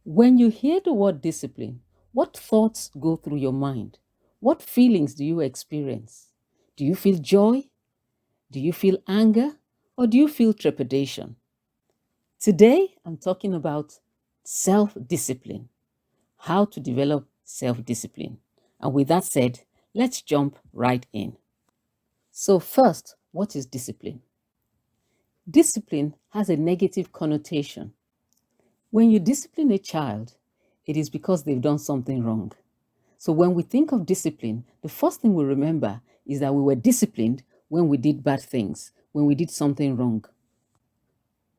When you hear the word discipline, what thoughts go through your mind? What feelings do you experience? Do you feel joy? Do you feel anger? Or do you feel trepidation? Today, I'm talking about self discipline, how to develop self discipline. And with that said, let's jump right in. So, first, what is discipline? Discipline has a negative connotation. When you discipline a child, it is because they've done something wrong. So when we think of discipline, the first thing we remember is that we were disciplined when we did bad things, when we did something wrong.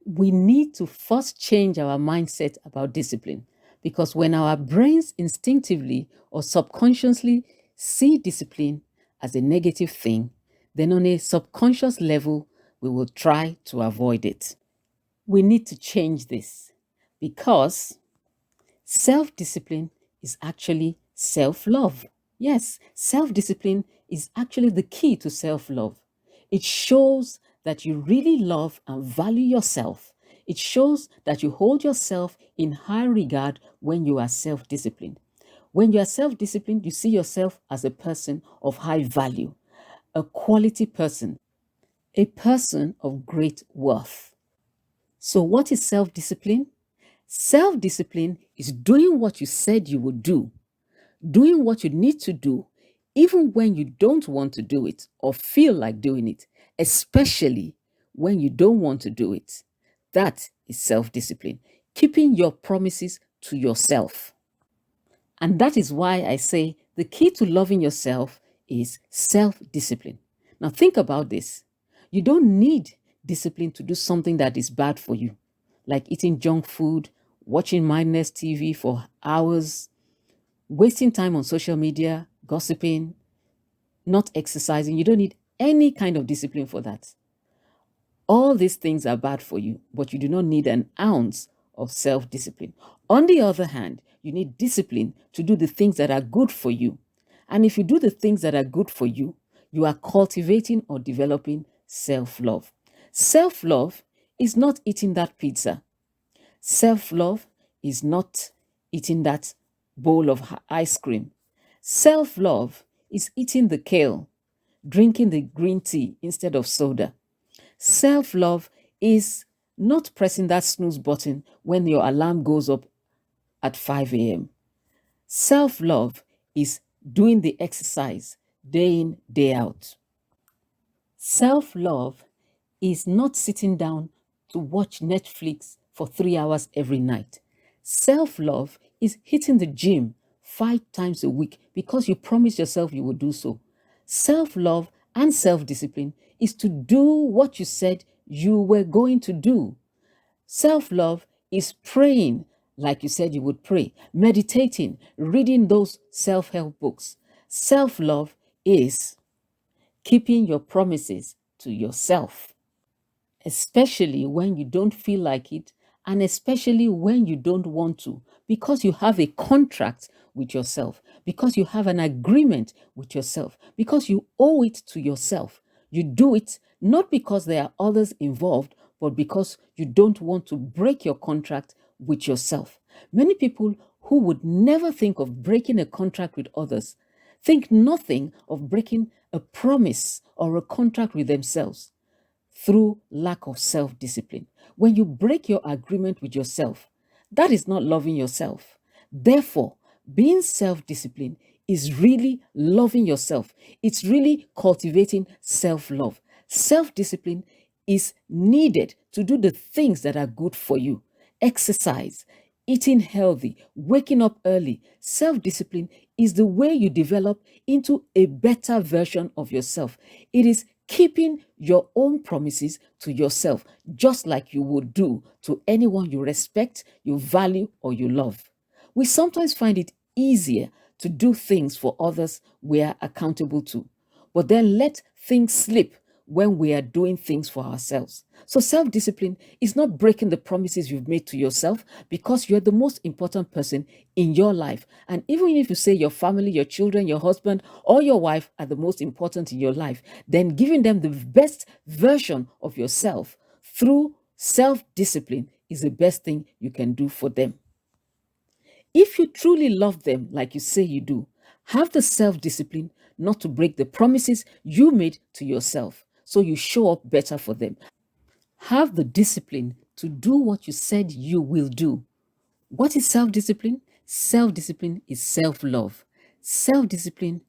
We need to first change our mindset about discipline because when our brains instinctively or subconsciously see discipline as a negative thing, then on a subconscious level, we will try to avoid it. We need to change this because self discipline is actually self love. Yes, self discipline is actually the key to self love. It shows that you really love and value yourself. It shows that you hold yourself in high regard when you are self disciplined. When you are self disciplined, you see yourself as a person of high value, a quality person, a person of great worth. So, what is self discipline? Self discipline is doing what you said you would do, doing what you need to do, even when you don't want to do it or feel like doing it, especially when you don't want to do it. That is self discipline, keeping your promises to yourself. And that is why I say the key to loving yourself is self discipline. Now, think about this. You don't need discipline to do something that is bad for you, like eating junk food, watching mindless TV for hours, wasting time on social media, gossiping, not exercising. You don't need any kind of discipline for that. All these things are bad for you, but you do not need an ounce of self discipline. On the other hand, you need discipline to do the things that are good for you. And if you do the things that are good for you, you are cultivating or developing self love. Self love is not eating that pizza. Self love is not eating that bowl of ice cream. Self love is eating the kale, drinking the green tea instead of soda. Self love is not pressing that snooze button when your alarm goes up at 5 a.m. Self love is doing the exercise day in, day out. Self love is not sitting down to watch Netflix for 3 hours every night. Self love is hitting the gym 5 times a week because you promised yourself you would do so. Self love and self discipline is to do what you said you were going to do. Self love is praying like you said you would pray, meditating, reading those self help books. Self love is keeping your promises to yourself, especially when you don't feel like it, and especially when you don't want to, because you have a contract with yourself, because you have an agreement with yourself, because you owe it to yourself. You do it not because there are others involved, but because you don't want to break your contract with yourself. Many people who would never think of breaking a contract with others think nothing of breaking a promise or a contract with themselves through lack of self discipline. When you break your agreement with yourself, that is not loving yourself. Therefore, being self disciplined is really loving yourself. It's really cultivating self love. Self discipline is needed to do the things that are good for you. Exercise, eating healthy, waking up early. Self discipline is the way you develop into a better version of yourself. It is keeping your own promises to yourself, just like you would do to anyone you respect, you value, or you love. We sometimes find it easier to do things for others we are accountable to, but then let things slip when we are doing things for ourselves. So, self discipline is not breaking the promises you've made to yourself because you're the most important person in your life. And even if you say your family, your children, your husband, or your wife are the most important in your life, then giving them the best version of yourself through self discipline is the best thing you can do for them. If you truly love them like you say you do, have the self discipline not to break the promises you made to yourself so you show up better for them. Have the discipline to do what you said you will do. What is self discipline? Self discipline is self love. Self discipline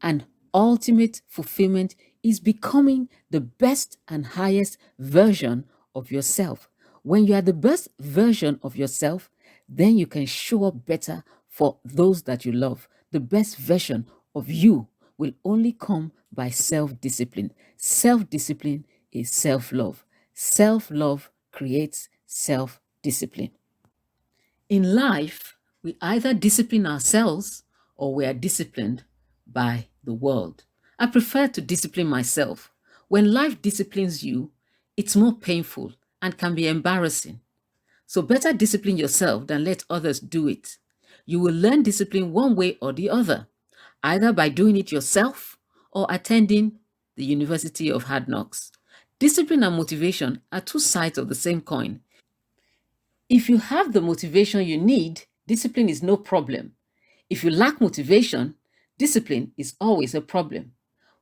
and ultimate fulfillment is becoming the best and highest version of yourself. When you are the best version of yourself, then you can show up better for those that you love. The best version of you will only come by self discipline. Self discipline is self love. Self love creates self discipline. In life, we either discipline ourselves or we are disciplined by the world. I prefer to discipline myself. When life disciplines you, it's more painful and can be embarrassing. So better discipline yourself than let others do it. You will learn discipline one way or the other, either by doing it yourself or attending the University of Hard Knocks. Discipline and motivation are two sides of the same coin. If you have the motivation you need, discipline is no problem. If you lack motivation, discipline is always a problem.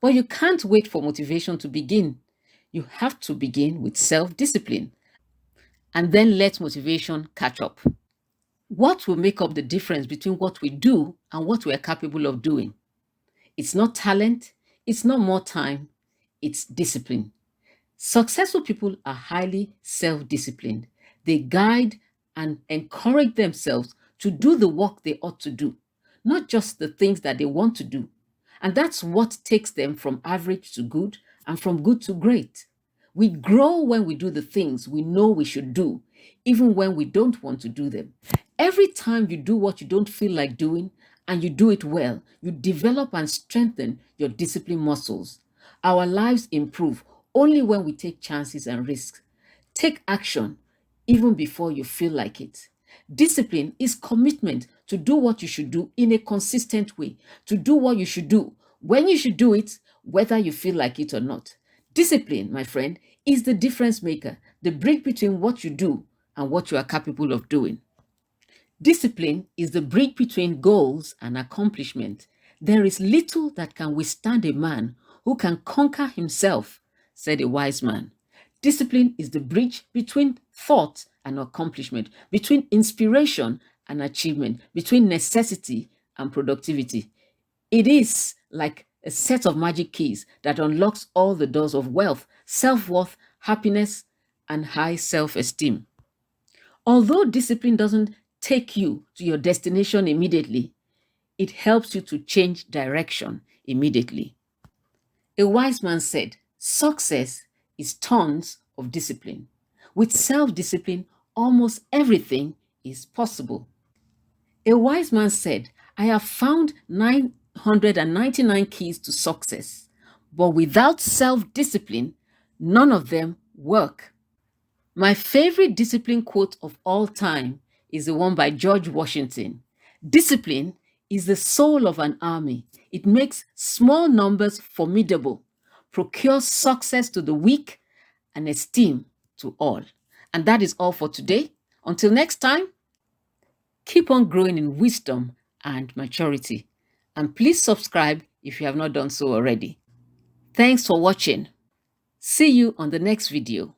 But you can't wait for motivation to begin. You have to begin with self discipline and then let motivation catch up. What will make up the difference between what we do and what we are capable of doing? It's not talent, it's not more time, it's discipline. Successful people are highly self disciplined. They guide and encourage themselves to do the work they ought to do, not just the things that they want to do. And that's what takes them from average to good and from good to great. We grow when we do the things we know we should do, even when we don't want to do them. Every time you do what you don't feel like doing and you do it well, you develop and strengthen your discipline muscles. Our lives improve only when we take chances and risks. Take action even before you feel like it. Discipline is commitment to do what you should do in a consistent way, to do what you should do when you should do it, whether you feel like it or not. Discipline, my friend, is the difference maker, the bridge between what you do and what you are capable of doing. Discipline is the bridge between goals and accomplishment. There is little that can withstand a man who can conquer himself, said a wise man. Discipline is the bridge between thought and accomplishment, between inspiration and achievement, between necessity and productivity. It is like a set of magic keys that unlocks all the doors of wealth, self worth, happiness, and high self esteem. Although discipline doesn't take you to your destination immediately, it helps you to change direction immediately. A wise man said, success is tons of discipline. With self discipline, almost everything is possible. A wise man said, I have found 999 keys to success, but without self discipline, none of them work. My favorite discipline quote of all time is the one by George Washington. Discipline is the soul of an army. It makes small numbers formidable, procures success to the weak, and esteem to all. And that is all for today. Until next time, keep on growing in wisdom and maturity. And please subscribe if you have not done so already. Thanks for watching. See you on the next video.